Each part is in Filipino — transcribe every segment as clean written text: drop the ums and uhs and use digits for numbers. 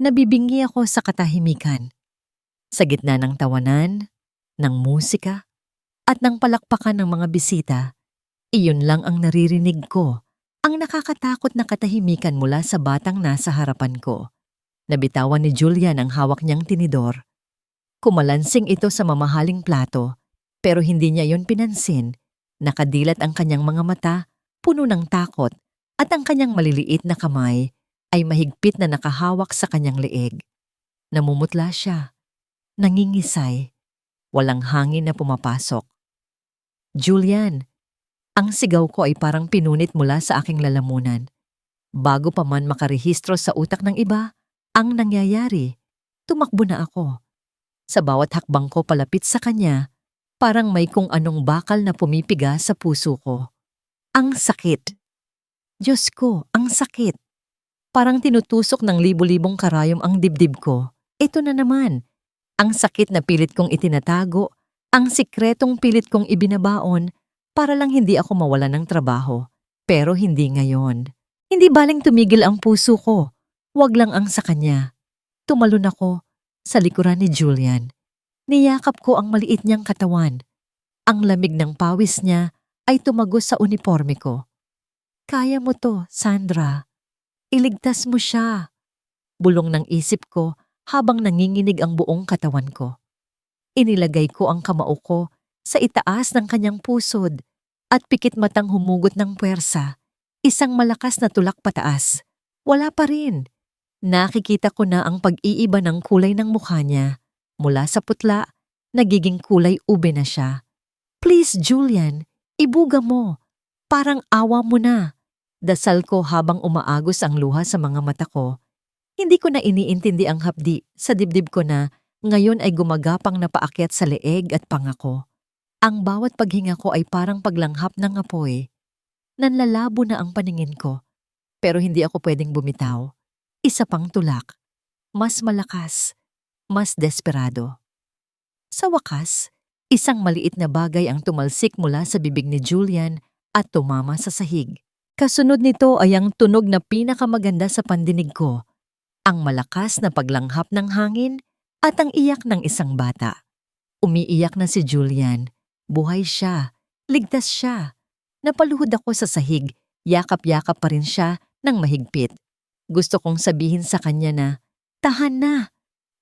Nabibingi ako sa katahimikan, sa gitna ng tawanan, ng musika, at ng palakpakan ng mga bisita. Iyon lang ang naririnig ko, ang nakakatakot na katahimikan mula sa batang nasa harapan ko. Nabitawan ni Julian ang hawak niyang tinidor. Kumalansing ito sa mamahaling plato, pero hindi niya yon pinansin. Nakadilat ang kanyang mga mata, puno ng takot, at ang kanyang maliliit na kamay ay mahigpit na nakahawak sa kanyang leeg. Namumutla siya, nangingisay, walang hangin na pumapasok. Julian, ang sigaw ko ay parang pinunit mula sa aking lalamunan. Bago pa man makarehistro sa utak ng iba, ang nangyayari, tumakbo na ako. Sa bawat hakbang ko palapit sa kanya, parang may kung anong bakal na pumipiga sa puso ko. Ang sakit. Diyos ko, ang sakit. Parang tinutusok ng libu-libong karayom ang dibdib ko. Ito na naman. Ang sakit na pilit kong itinatago, ang sikretong pilit kong ibinabaon para lang hindi ako mawalan ng trabaho. Pero hindi ngayon. Hindi baling tumigil ang puso ko. Wag lang ang sa kanya. Tumalon ako sa likuran ni Julian. Niyakap ko ang maliit niyang katawan. Ang lamig ng pawis niya ay tumagos sa uniforme ko. Kaya mo to, Sandra. Iligtas mo siya. Bulong ng isip ko habang nanginginig ang buong katawan ko. Inilagay ko ang kamao ko sa itaas ng kanyang pusod at pikit matang humugot ng puwersa. Isang malakas na tulak pataas. Wala pa rin. Nakikita ko na ang pag-iiba ng kulay ng mukha niya. Mula sa putla, nagiging kulay ube na siya. Please, Julian, ibuga mo. Parang awa mo na. Dasal ko habang umaagos ang luha sa mga mata ko. Hindi ko na iniintindi ang hapdi sa dibdib ko na ngayon ay gumagapang na paakyat sa leeg at pangako. Ang bawat paghinga ko ay parang paglanghap ng apoy. Nanlalabo na ang paningin ko, pero hindi ako pwedeng bumitaw. Isa pang tulak. Mas malakas, mas desperado. Sa wakas, isang maliit na bagay ang tumalsik mula sa bibig ni Julian at tumama sa sahig. Kasunod nito ay ang tunog na pinakamaganda sa pandinig ko, ang malakas na paglanghap ng hangin at ang iyak ng isang bata. Umiiyak na si Julian. Buhay siya. Ligtas siya. Napaluhod ako sa sahig. Yakap-yakap pa rin siya ng mahigpit. Gusto kong sabihin sa kanya na, tahan na.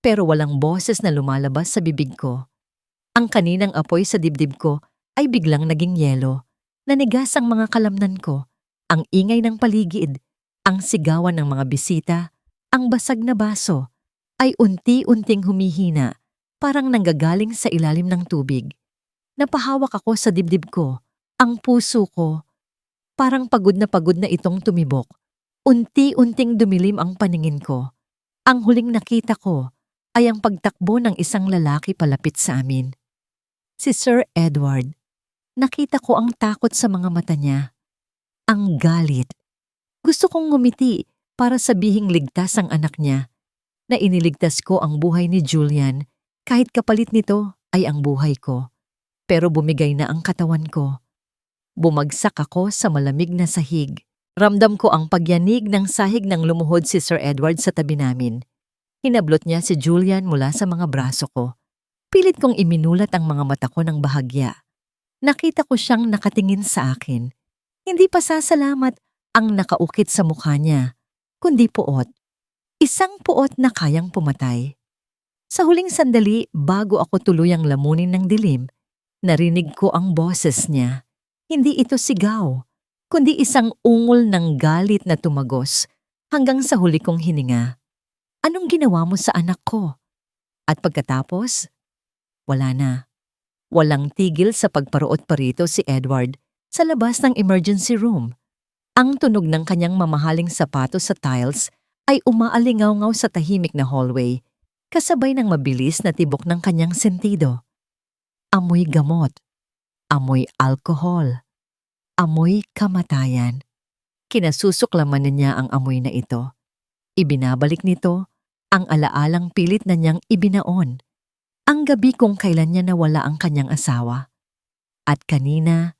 Pero walang boses na lumalabas sa bibig ko. Ang kaninang apoy sa dibdib ko ay biglang naging yelo. Nanigas ang mga kalamnan ko. Ang ingay ng paligid, ang sigawan ng mga bisita, ang basag na baso, ay unti-unting humihina, parang nanggagaling sa ilalim ng tubig. Napahawak ako sa dibdib ko, ang puso ko, parang pagod na itong tumibok. Unti-unting dumilim ang paningin ko. Ang huling nakita ko ay ang pagtakbo ng isang lalaki palapit sa amin. Si Sir Edward. Nakita ko ang takot sa mga mata niya. Ang galit. Gusto kong ngumiti para sabihing ligtas ang anak niya, na iniligtas ko ang buhay ni Julian kahit kapalit nito ay ang buhay ko. Pero bumigay na ang katawan ko. Bumagsak ako sa malamig na sahig. Ramdam ko ang pagyanig ng sahig nang lumuhod si Sir Edward sa tabi namin. Hinablot niya si Julian mula sa mga braso ko. Pilit kong iminulat ang mga mata ko ng bahagya. Nakita ko siyang nakatingin sa akin. Hindi pasasalamat ang nakaukit sa mukha niya, kundi puot. Isang puot na kayang pumatay. Sa huling sandali, bago ako tuluyang lamunin ng dilim, narinig ko ang boses niya. Hindi ito sigaw, kundi isang ungol ng galit na tumagos hanggang sa huli kong hininga. Anong ginawa mo sa anak ko? At pagkatapos, wala na. Walang tigil sa pagparuot pa rito si Edward sa labas ng emergency room. Ang tunog ng kanyang mamahaling sapatos sa tiles ay umaalingaw-ngaw sa tahimik na hallway, kasabay ng mabilis na tibok ng kanyang sentido. Amoy gamot, amoy alkohol, amoy kamatayan. Kinasusuklaman niya ang amoy na ito. Ibinabalik nito ang alaalang pilit na niyang ibinaon. Ang gabi kung kailan niya nawala ang kanyang asawa. At kanina,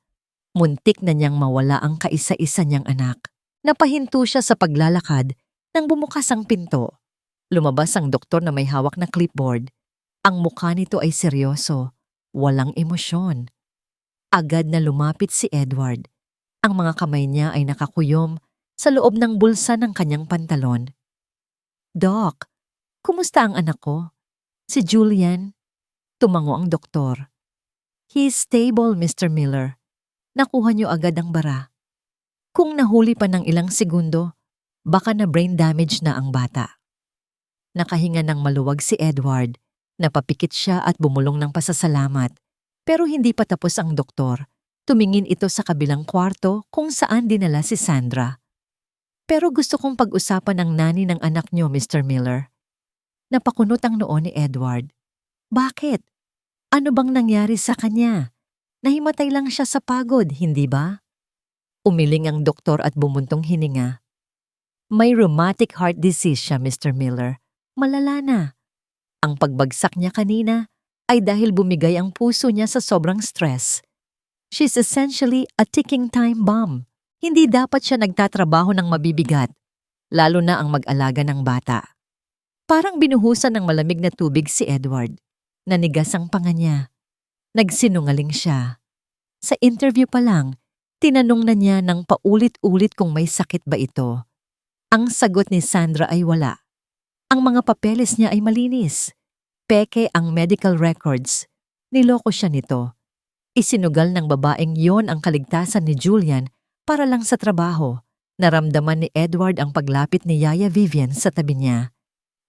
muntik na niyang mawala ang kaisa-isa niyang anak. Napahinto siya sa paglalakad nang bumukas ang pinto. Lumabas ang doktor na may hawak na clipboard. Ang mukha nito ay seryoso, walang emosyon. Agad na lumapit si Edward. Ang mga kamay niya ay nakakuyom sa loob ng bulsa ng kanyang pantalon. "Doc, kumusta ang anak ko? Si Julian?" Tumango ang doktor. "He is stable, Mr. Miller. Nakuha niyo agad ang bara. Kung nahuli pa ng ilang segundo, baka na brain damage na ang bata." Nakahinga ng maluwag si Edward. Napapikit siya at bumulong ng pasasalamat. Pero hindi pa tapos ang doktor. Tumingin ito sa kabilang kwarto kung saan dinala si Sandra. "Pero gusto kong pag-usapan ang nani ng anak niyo, Mr. Miller." Napakunot ang noo ni Edward. "Bakit? Ano bang nangyari sa kanya? Nahimatay lang siya sa pagod, hindi ba?" Umiling ang doktor at bumuntong hininga. "May rheumatic heart disease siya, Mr. Miller. Malala na. Ang pagbagsak niya kanina ay dahil bumigay ang puso niya sa sobrang stress. She's essentially a ticking time bomb. Hindi dapat siya nagtatrabaho ng mabibigat, lalo na ang mag-alaga ng bata." Parang binuhusan ng malamig na tubig si Edward. Nanigas ang panga niya. Nagsinungaling siya. Sa interview pa lang, tinanong na niya ng paulit-ulit kung may sakit ba ito. Ang sagot ni Sandra ay wala. Ang mga papeles niya ay malinis. Peke ang medical records. Niloko siya nito. Isinugal ng babaeng yon ang kaligtasan ni Julian para lang sa trabaho. Naramdaman ni Edward ang paglapit ni Yaya Vivian sa tabi niya.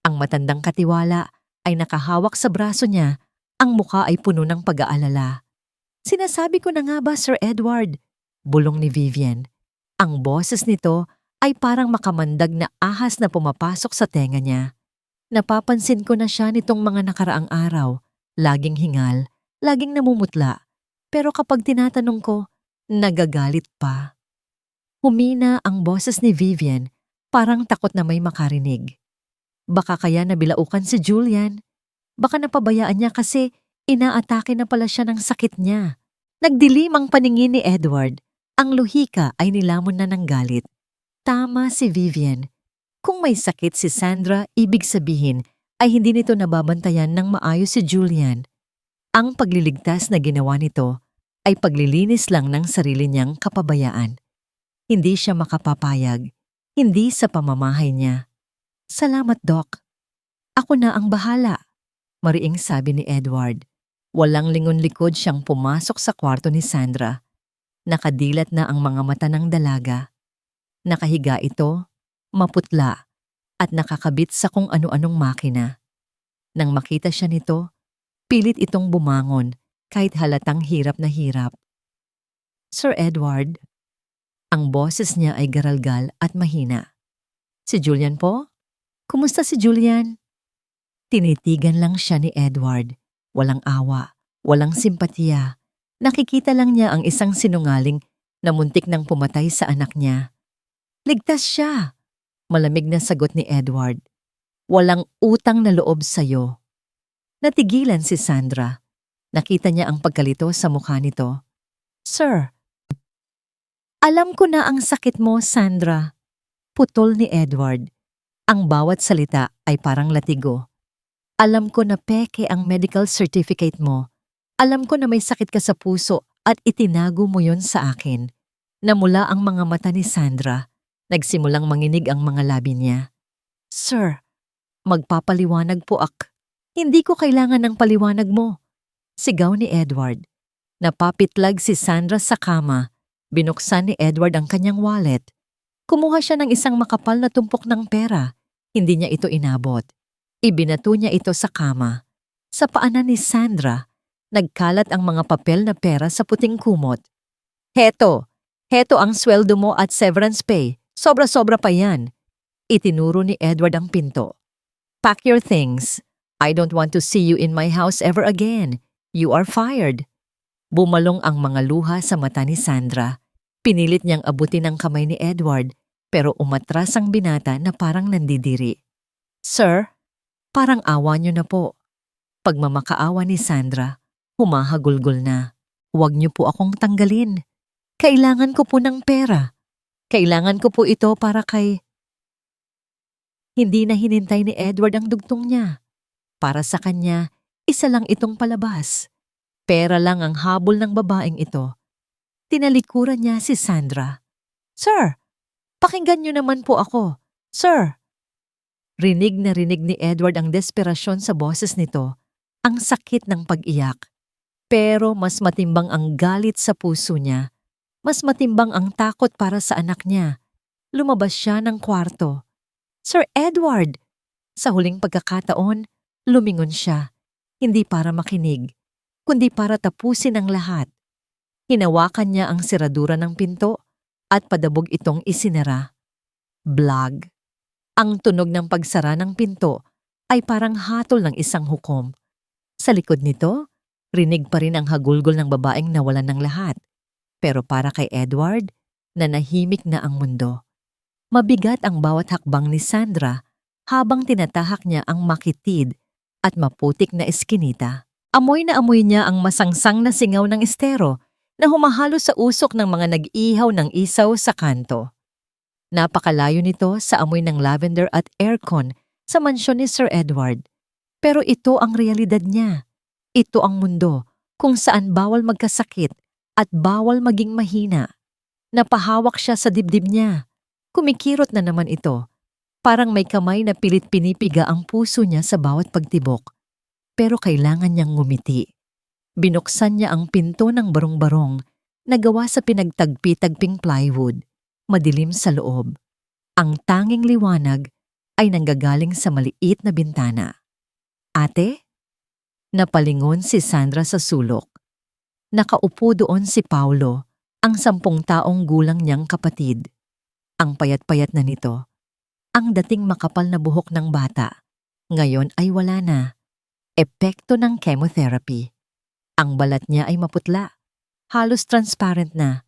Ang matandang katiwala ay nakahawak sa braso niya, ang mukha ay puno ng pag-aalala. "Sinasabi ko na nga ba, Sir Edward?" bulong ni Vivian. Ang boses nito ay parang makamandag na ahas na pumapasok sa tenga niya. "Napapansin ko na siya nitong mga nakaraang araw. Laging hingal, laging namumutla. Pero kapag tinatanong ko, nagagalit pa." Humina ang boses ni Vivian, parang takot na may makarinig. Baka kaya nabilaukan si Julian. Baka napabayaan niya kasi inaatake na pala siya ng sakit niya. Nagdilim ang paningin ni Edward. Ang luhika ay nilamon na ng galit. Tama si Vivian. Kung may sakit si Sandra, ibig sabihin ay hindi nito nababantayan ng maayos si Julian. Ang pagliligtas na ginawa nito ay paglilinis lang ng sarili niyang kapabayaan. Hindi siya makapapayag, hindi sa pamamahay niya. "Salamat, Doc. Ako na ang bahala," mariing sabi ni Edward. Walang lingon-likod siyang pumasok sa kwarto ni Sandra. Nakadilat na ang mga mata ng dalaga. Nakahiga ito, maputla, at nakakabit sa kung ano-anong makina. Nang makita siya nito, pilit itong bumangon kahit halatang hirap na hirap. "Sir Edward." Ang boses niya ay garalgal at mahina. "Si Julian po? Kumusta si Julian?" Tinitigan lang siya ni Edward. Walang awa, walang simpatiya. Nakikita lang niya ang isang sinungaling na muntik nang pumatay sa anak niya. "Ligtas siya," malamig na sagot ni Edward. "Walang utang na loob sa'yo." Natigilan si Sandra. Nakita niya ang pagkalito sa mukha nito. "Sir." "Alam ko na ang sakit mo, Sandra." Putol ni Edward. Ang bawat salita ay parang latigo. "Alam ko na peke ang medical certificate mo. Alam ko na may sakit ka sa puso at itinago mo yon sa akin." Namula ang mga mata ni Sandra. Nagsimulang manginig ang mga labi niya. "Sir, magpapaliwanag po ak. Hindi ko kailangan ng paliwanag mo." Sigaw ni Edward. Napapitlag si Sandra sa kama. Binuksan ni Edward ang kanyang wallet. Kumuha siya ng isang makapal na tumpok ng pera. Hindi niya ito inabot. Ibinato niya ito sa kama. Sa paanan ni Sandra, nagkalat ang mga papel na pera sa puting kumot. Heto ang sweldo mo at severance pay. Sobra-sobra pa yan." Itinuro ni Edward ang pinto. "Pack your things. I don't want to see you in my house ever again. You are fired." Bumalong ang mga luha sa mata ni Sandra. Pinilit niyang abutin ang kamay ni Edward, pero umatras ang binata na parang nandidiri. "Sir, parang awa niyo na po." Pagmamakaawa ni Sandra, humahagulgol na. "Huwag niyo po akong tanggalin. Kailangan ko po ng pera. Kailangan ko po ito para kay..." Hindi na hinintay ni Edward ang dugtong niya. Para sa kanya, isa lang itong palabas. Pera lang ang habol ng babaeng ito. Tinalikuran niya si Sandra. "Sir, pakinggan niyo naman po ako. Sir!" Rinig na rinig ni Edward ang desperasyon sa boses nito, ang sakit ng pag-iyak. Pero mas matimbang ang galit sa puso niya. Mas matimbang ang takot para sa anak niya. Lumabas siya ng kwarto. "Sir Edward!" Sa huling pagkakataon, lumingon siya. Hindi para makinig, kundi para tapusin ang lahat. Hinawakan niya ang seradura ng pinto at padabog itong isinara. Blag. Ang tunog ng pagsara ng pinto ay parang hatol ng isang hukom. Sa likod nito, rinig pa rin ang hagulgol ng babaeng nawalan ng lahat. Pero para kay Edward, nanahimik na ang mundo. Mabigat ang bawat hakbang ni Sandra habang tinatahak niya ang makitid at maputik na eskinita. Amoy na amoy niya ang masangsang na singaw ng estero na humahalo sa usok ng mga nag-ihaw ng isaw sa kanto. Napakalayo nito sa amoy ng lavender at aircon sa mansyon ni Sir Edward. Pero ito ang realidad niya. Ito ang mundo kung saan bawal magkasakit at bawal maging mahina. Napahawak siya sa dibdib niya. Kumikirot na naman ito. Parang may kamay na pilit pinipiga ang puso niya sa bawat pagtibok. Pero kailangan niyang ngumiti. Binuksan niya ang pinto ng barong-barong na gawa sa pinagtagpi-tagping plywood. Madilim sa loob. Ang tanging liwanag ay nanggagaling sa maliit na bintana. "Ate?" Napalingon si Sandra sa sulok. Nakaupo doon si Paulo, ang 10 taong gulang niyang kapatid. Ang payat-payat na nito. Ang dating makapal na buhok ng bata, ngayon ay wala na. Epekto ng chemotherapy. Ang balat niya ay maputla, halos transparent na.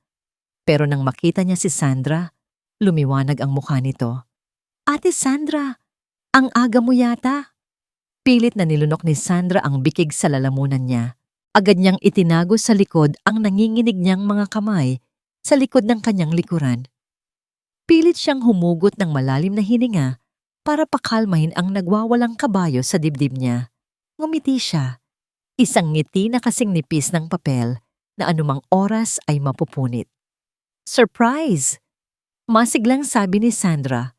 Pero nang makita niya si Sandra, lumiwanag ang mukha nito. "Ate Sandra, ang aga mo yata." Pilit na nilunok ni Sandra ang bikig sa lalamunan niya. Agad niyang itinago sa likod ang nanginginig niyang mga kamay sa likod ng kanyang likuran. Pilit siyang humugot ng malalim na hininga para pakalmahin ang nagwawalang kabayo sa dibdib niya. Ngumiti siya. Isang ngiti na kasing nipis ng papel na anumang oras ay mapupunit. "Surprise!" Masiglang sabi ni Sandra.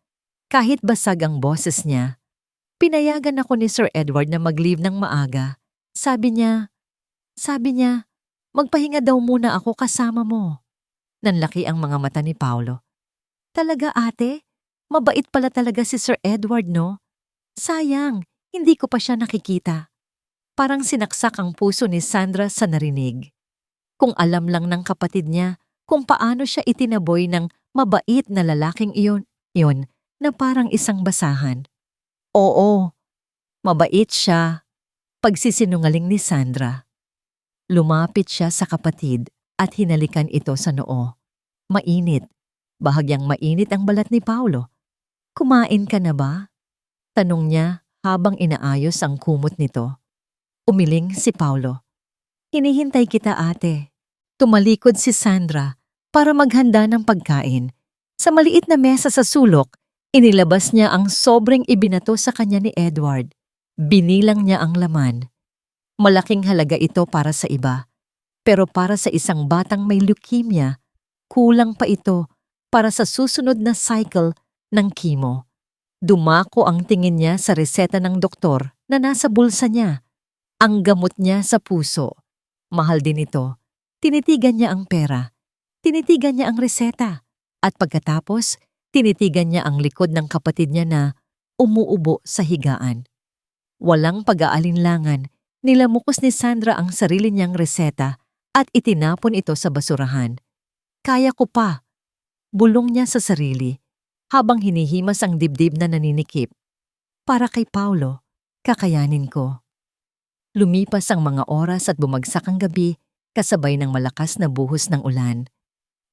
Kahit basag ang boses niya, "Pinayagan ako ni Sir Edward na mag-leave ng maaga. Sabi niya, magpahinga daw muna ako kasama mo." Nanlaki ang mga mata ni Paulo. "Talaga ate? Mabait pala talaga si Sir Edward, no? Sayang, hindi ko pa siya nakikita." Parang sinaksak ang puso ni Sandra sa narinig. Kung alam lang ng kapatid niya kung paano siya itinaboy ng mabait na lalaking iyon na parang isang basahan. "Oo, mabait siya." Pagsisinungaling ni Sandra. Lumapit siya sa kapatid at hinalikan ito sa noo. Mainit. Bahagyang mainit ang balat ni Paulo. "Kumain ka na ba?" Tanong niya habang inaayos ang kumot nito. Umiling si Paulo. "Hinihintay kita ate." Tumalikod si Sandra para maghanda ng pagkain. Sa maliit na mesa sa sulok, inilabas niya ang sobrang ibinato sa kanya ni Edward. Binilang niya ang laman. Malaking halaga ito para sa iba. Pero para sa isang batang may leukemia, kulang pa ito para sa susunod na cycle ng chemo. Dumako ang tingin niya sa reseta ng doktor na nasa bulsa niya. Ang gamot niya sa puso. Mahal din ito. Tinitigan niya ang pera. Tinitigan niya ang reseta. At pagkatapos, tinitigan niya ang likod ng kapatid niya na umuubo sa higaan. Walang pag-aalinlangan, nilamukos ni Sandra ang sarili niyang reseta at itinapon ito sa basurahan. "Kaya ko pa." Bulong niya sa sarili habang hinihimas ang dibdib na naninikip. Para kay Paulo, kakayanin ko. Lumipas ang mga oras at bumagsak ang gabi kasabay ng malakas na buhos ng ulan.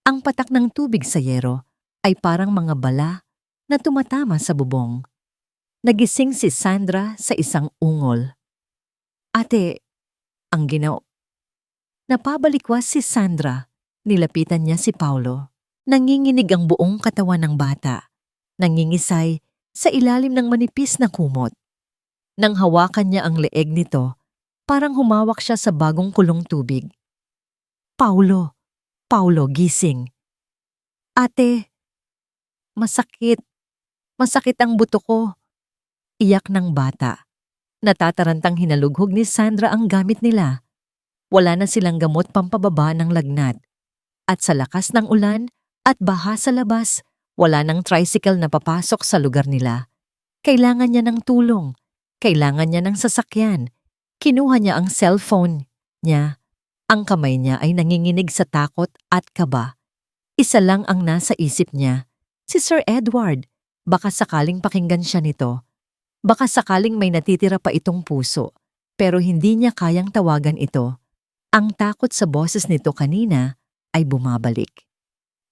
Ang patak ng tubig sa yero ay parang mga bala na tumatama sa bubong. Nagising si Sandra sa isang ungol. "Ate, ang Napabalikwas si Sandra. Nilapitan niya si Paulo. Nanginginig ang buong katawan ng bata. Nangingisay sa ilalim ng manipis na kumot. Nang hawakan niya ang leeg nito, parang humawak siya sa bagong kulong tubig. Paulo, Paulo, gising. Ate, masakit. Masakit ang buto ko. Iyak ng bata. Natatarantang hinalughog ni Sandra ang gamit nila. Wala na silang gamot pampababa ng lagnat. At sa lakas ng ulan at baha sa labas, wala nang tricycle na papasok sa lugar nila. Kailangan niya ng tulong. Kailangan niya ng sasakyan. Kinuha niya ang cellphone niya. Ang kamay niya ay nanginginig sa takot at kaba. Isa lang ang nasa isip niya, si Sir Edward. Baka sakaling pakinggan siya nito. Baka sakaling may natitira pa itong puso, pero hindi niya kayang tawagan ito. Ang takot sa boses nito kanina ay bumabalik.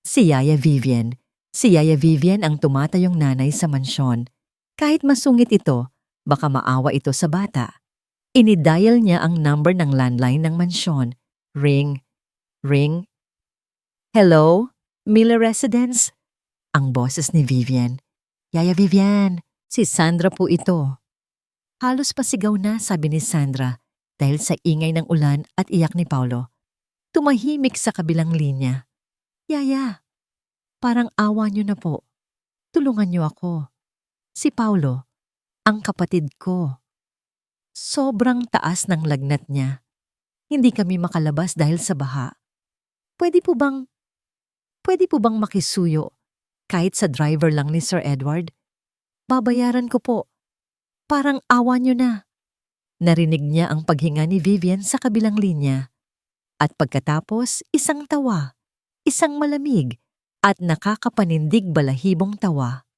Si Yaya Vivian. Si Yaya Vivian ang tumatayong nanay sa mansyon. Kahit masungit ito, baka maawa ito sa bata. Inidial niya ang number ng landline ng mansyon. Ring. Ring. Hello? Miller Residence? Ang boses ni Vivian. Yaya Vivian, si Sandra po ito. Halos pasigaw na, sabi ni Sandra dahil sa ingay ng ulan at iyak ni Paulo. Tumahimik sa kabilang linya. Yaya, parang awa niyo na po. Tulungan niyo ako. Si Paulo, ang kapatid ko. Sobrang taas ng lagnat niya. Hindi kami makalabas dahil sa baha. Pwede po bang makisuyo kahit sa driver lang ni Sir Edward? Babayaran ko po. Parang awa niyo na. Narinig niya ang paghinga ni Vivian sa kabilang linya. At pagkatapos, isang tawa, isang malamig at nakakapanindig balahibong tawa.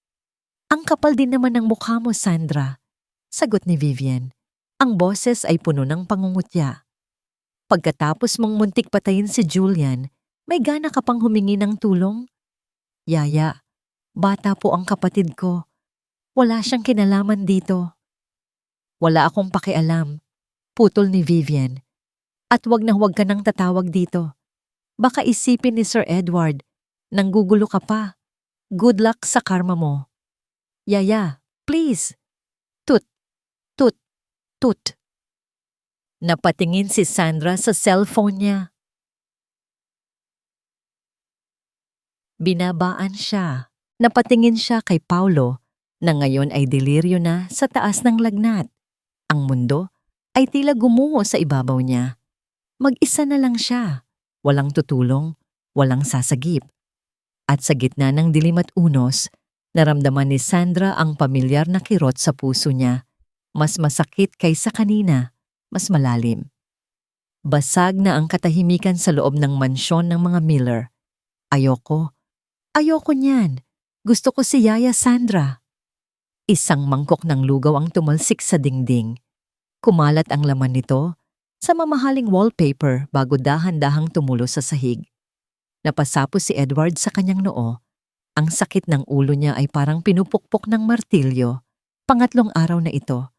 Ang kapal din naman ng mukha mo, Sandra. Sagot ni Vivian. Ang boses ay puno ng pangungutya. Pagkatapos mong muntik patayin si Julian, may gana ka pang humingi ng tulong? Yaya, bata po ang kapatid ko. Wala siyang kinalaman dito. Wala akong pakialam. Putol ni Vivian. At wag na huwag ka nang tatawag dito. Baka isipin ni Sir Edward, nanggugulo ka pa. Good luck sa karma mo. Yaya, please. Tut, tut, tut. Napatingin si Sandra sa cellphone niya. Binabaan siya. Napatingin siya kay Paulo na ngayon ay deliryo na sa taas ng lagnat. Ang mundo ay tila gumungo sa ibabaw niya. Mag-isa na lang siya. Walang tutulong, walang sasagip. At sa gitna ng dilim at unos, naramdaman ni Sandra ang pamilyar na kirot sa puso niya. Mas masakit kaysa kanina. Mas malalim. Basag na ang katahimikan sa loob ng mansyon ng mga Miller. Ayoko niyan. Gusto ko si Yaya Sandra. Isang mangkok ng lugaw ang tumalsik sa dingding. Kumalat ang laman nito sa mamahaling wallpaper bago dahan-dahang tumulo sa sahig. Napasapos si Edward sa kanyang noo. Ang sakit ng ulo niya ay parang pinupukpok ng martilyo. Pangatlong araw na ito.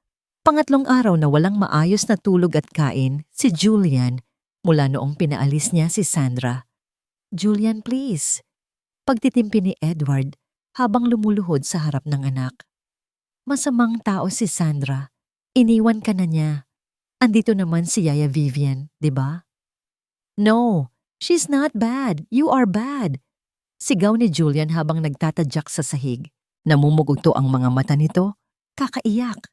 Pangatlong araw na walang maayos na tulog at kain si Julian mula noong pinaalis niya si Sandra. Julian, please. Pagtitimpi ni Edward habang lumuluhod sa harap ng anak. Masamang tao si Sandra. Iniwan ka na niya. Andito naman si Yaya Vivian, di ba? No, she's not bad. You are bad. Sigaw ni Julian habang nagtatadyak sa sahig. Namumugugto ang mga mata nito. Kakaiyak.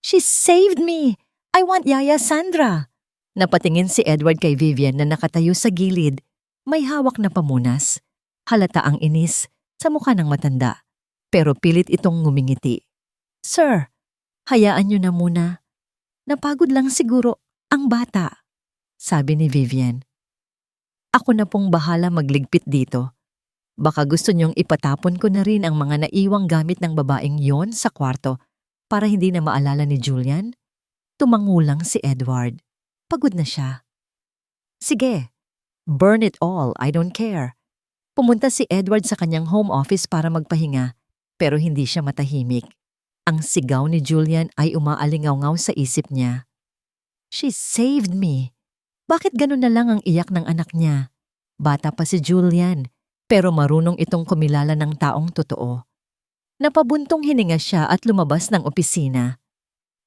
She saved me! I want Yaya Sandra! Napatingin si Edward kay Vivian na nakatayo sa gilid. May hawak na pamunas. Halata ang inis sa mukha ng matanda. Pero pilit itong ngumingiti. Sir, hayaan niyo na muna. Napagod lang siguro ang bata, sabi ni Vivian. Ako na pong bahala magligpit dito. Baka gusto niyong ipatapon ko na rin ang mga naiwang gamit ng babaeng yon sa kwarto para hindi na maalala ni Julian. Tumangulang si Edward. Pagod na siya. Sige, burn it all, I don't care. Pumunta si Edward sa kanyang home office para magpahinga, pero hindi siya matahimik. Ang sigaw ni Julian ay umaalingaw-ngaw sa isip niya. She saved me. Bakit ganun na lang ang iyak ng anak niya? Bata pa si Julian, pero marunong itong kumilala ng taong totoo. Napabuntong hininga siya at lumabas ng opisina.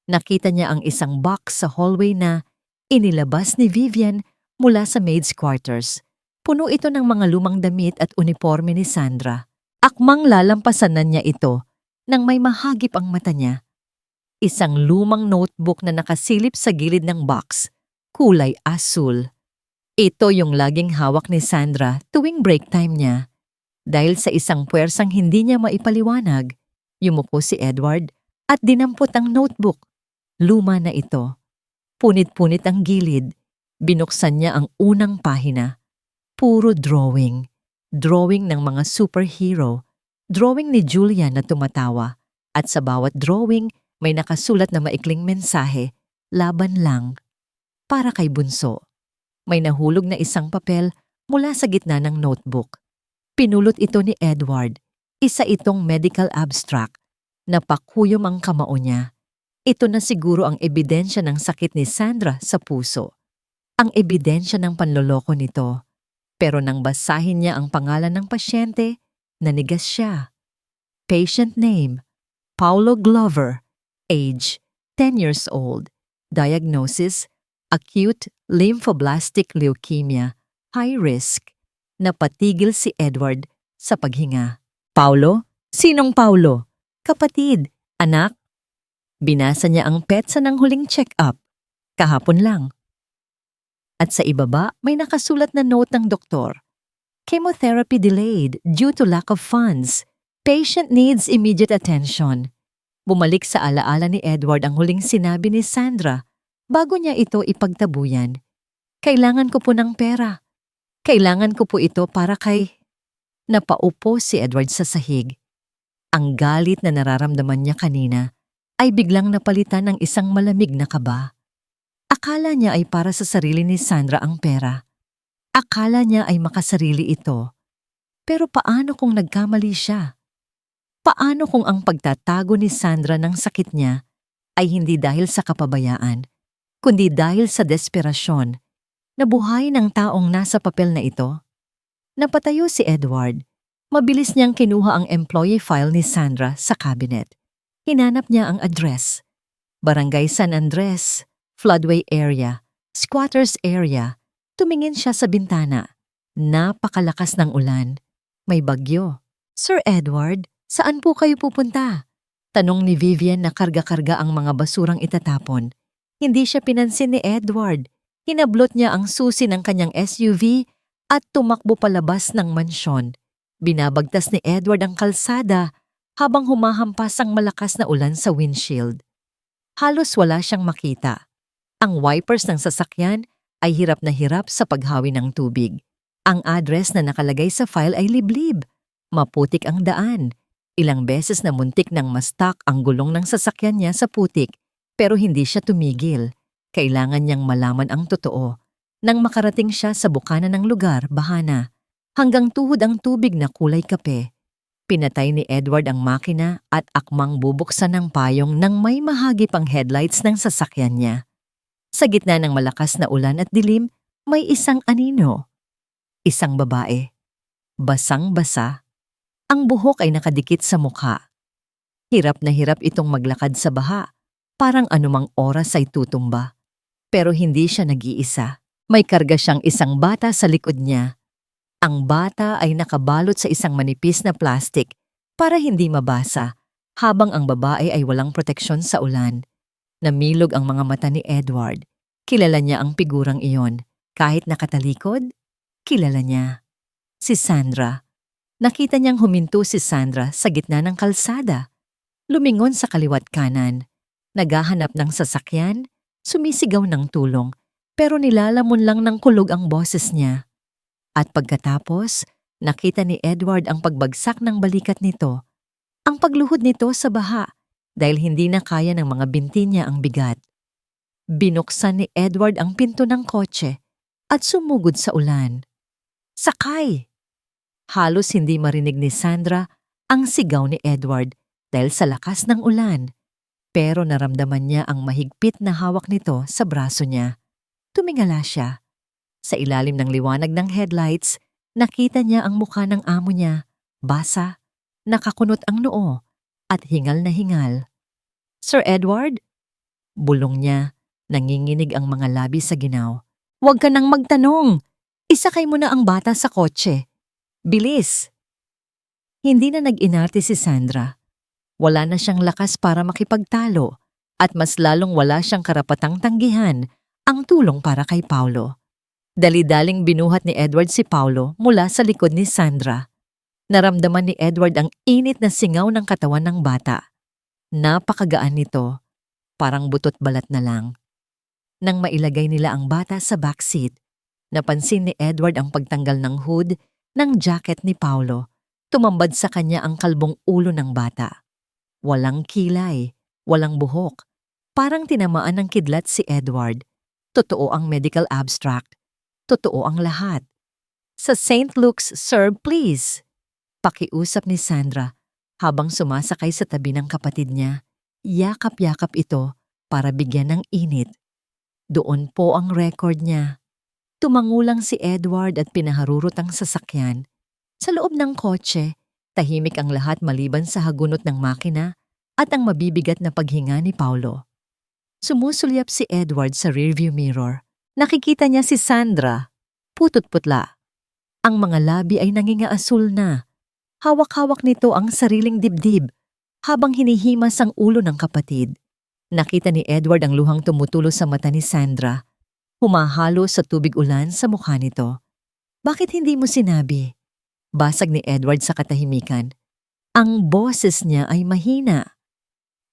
Nakita niya ang isang box sa hallway na inilabas ni Vivian mula sa maid's quarters. Puno ito ng mga lumang damit at uniforme ni Sandra. Akmang lalampasan na niya ito nang may mahagip ang mata niya. Isang lumang notebook na nakasilip sa gilid ng box, kulay asul. Ito yung laging hawak ni Sandra tuwing break time niya. Dahil sa isang puwersang hindi niya maipaliwanag, yumuko si Edward at dinampot ang notebook. Luma na ito. Punit-punit ang gilid. Binuksan niya ang unang pahina. Puro drawing. Drawing ng mga superhero. Drawing ni Julia na tumatawa. At sa bawat drawing, may nakasulat na maikling mensahe, laban lang. Para kay Bunso. May nahulog na isang papel mula sa gitna ng notebook. Pinulot ito ni Edward. Isa itong medical abstract. Napakuyom ang kamao niya. Ito na siguro ang ebidensya ng sakit ni Sandra sa puso. Ang ebidensya ng panloloko nito. Pero nang basahin niya ang pangalan ng pasyente, nanigas siya. Patient name, Paulo Glover. Age, 10 years old. Diagnosis, acute lymphoblastic leukemia. High risk. Napatigil si Edward sa paghinga. Paulo? Sinong Paulo? Kapatid, anak. Binasa niya ang petsa ng huling check-up. Kahapon lang. At sa ibaba, may nakasulat na note ng doktor. Chemotherapy delayed due to lack of funds. Patient needs immediate attention. Bumalik sa alaala ni Edward ang huling sinabi ni Sandra bago niya ito ipagtabuyan. Kailangan ko po ng pera. Kailangan ko po ito para kay... Napaupo si Edward sa sahig. Ang galit na nararamdaman niya kanina ay biglang napalitan ng isang malamig na kaba. Akala niya ay para sa sarili ni Sandra ang pera. Akala niya ay makasarili ito. Pero paano kung nagkamali siya? Paano kung ang pagtatago ni Sandra ng sakit niya ay hindi dahil sa kapabayaan, kundi dahil sa desperasyon na buhay ng taong nasa papel na ito? Napatayo si Edward. Mabilis niyang kinuha ang employee file ni Sandra sa cabinet. Hinanap niya ang address. Barangay San Andres, floodway area, squatters area. Tumingin siya sa bintana. Napakalakas ng ulan. May bagyo. Sir Edward, saan po kayo pupunta? Tanong ni Vivian na karga-karga ang mga basurang itatapon. Hindi siya pinansin ni Edward. Hinablot niya ang susi ng kanyang SUV at tumakbo palabas ng mansyon. Binabagtas ni Edward ang kalsada habang humahampas ang malakas na ulan sa windshield. Halos wala siyang makita. Ang wipers ng sasakyan ay hirap na hirap sa paghawi ng tubig. Ang address na nakalagay sa file ay liblib. Maputik ang daan. Ilang beses na muntik ng mastak ang gulong ng sasakyan niya sa putik, pero hindi siya tumigil. Kailangan niyang malaman ang totoo. Nang makarating siya sa bukana ng lugar, bahana, hanggang tuhod ang tubig na kulay kape. Pinatay ni Edward ang makina at akmang bubuksan ng payong nang may mahagip ang headlights ng sasakyan niya. Sa gitna ng malakas na ulan at dilim, may isang anino. Isang babae. Basang-basa. Ang buhok ay nakadikit sa mukha. Hirap na hirap itong maglakad sa baha. Parang anumang oras ay tutumba. Pero hindi siya nag-iisa. May karga siyang isang bata sa likod niya. Ang bata ay nakabalot sa isang manipis na plastik para hindi mabasa, habang ang babae ay walang proteksyon sa ulan. Namilog ang mga mata ni Edward. Kilala niya ang figurang iyon. Kahit nakatalikod, kilala niya. Si Sandra. Nakita niyang huminto si Sandra sa gitna ng kalsada. Lumingon sa kaliwat kanan. Naghahanap ng sasakyan, sumisigaw ng tulong. Pero nilalamon lang ng kulog ang boses niya. At pagkatapos, nakita ni Edward ang pagbagsak ng balikat nito. Ang pagluhod nito sa baha dahil hindi na kaya ng mga binti niya ang bigat. Binuksan ni Edward ang pinto ng kotse at sumugod sa ulan. Sakay! Halos hindi marinig ni Sandra ang sigaw ni Edward dahil sa lakas ng ulan. Pero naramdaman niya ang mahigpit na hawak nito sa braso niya. Tumingala siya. Sa ilalim ng liwanag ng headlights, nakita niya ang mukha ng amo niya. Basa, nakakunot ang noo, at hingal na hingal. "Sir Edward?" Bulong niya, nanginginig ang mga labi sa ginaw. "Huwag ka nang magtanong! Isakay mo na ang bata sa kotse. Bilis!" Hindi na nag-inarte si Sandra. Wala na siyang lakas para makipagtalo at mas lalong wala siyang karapatang tanggihan ang tulong para kay Paulo. Dali-daling binuhat ni Edward si Paulo mula sa likod ni Sandra. Naramdaman ni Edward ang init na singaw ng katawan ng bata. Napakagaan nito, parang butot balat na lang. Nang mailagay nila ang bata sa backseat, napansin ni Edward ang pagtanggal ng hood ng jacket ni Paulo. Tumambad sa kanya ang kalbong ulo ng bata. Walang kilay, walang buhok. Parang tinamaan ng kidlat si Edward. Totoo ang medical abstract. Totoo ang lahat. "Sa St. Luke's, sir, please." Pakiusap ni Sandra habang sumasakay sa tabi ng kapatid niya. Yakap-yakap ito para bigyan ng init. Doon po ang record niya. Tumangulang si Edward at pinaharurot ang sasakyan. Sa loob ng kotse, tahimik ang lahat maliban sa hagunot ng makina at ang mabibigat na paghinga ni Paulo. Sumusulyap si Edward sa rearview mirror. Nakikita niya si Sandra, putot-putla. Ang mga labi ay nangingaasul na. Hawak-hawak nito ang sariling dibdib habang hinihimas ang ulo ng kapatid. Nakita ni Edward ang luhang tumutulo sa mata ni Sandra. Humahalo sa tubig ulan sa mukha nito. "Bakit hindi mo sinabi?" Basag ni Edward sa katahimikan. Ang boses niya ay mahina.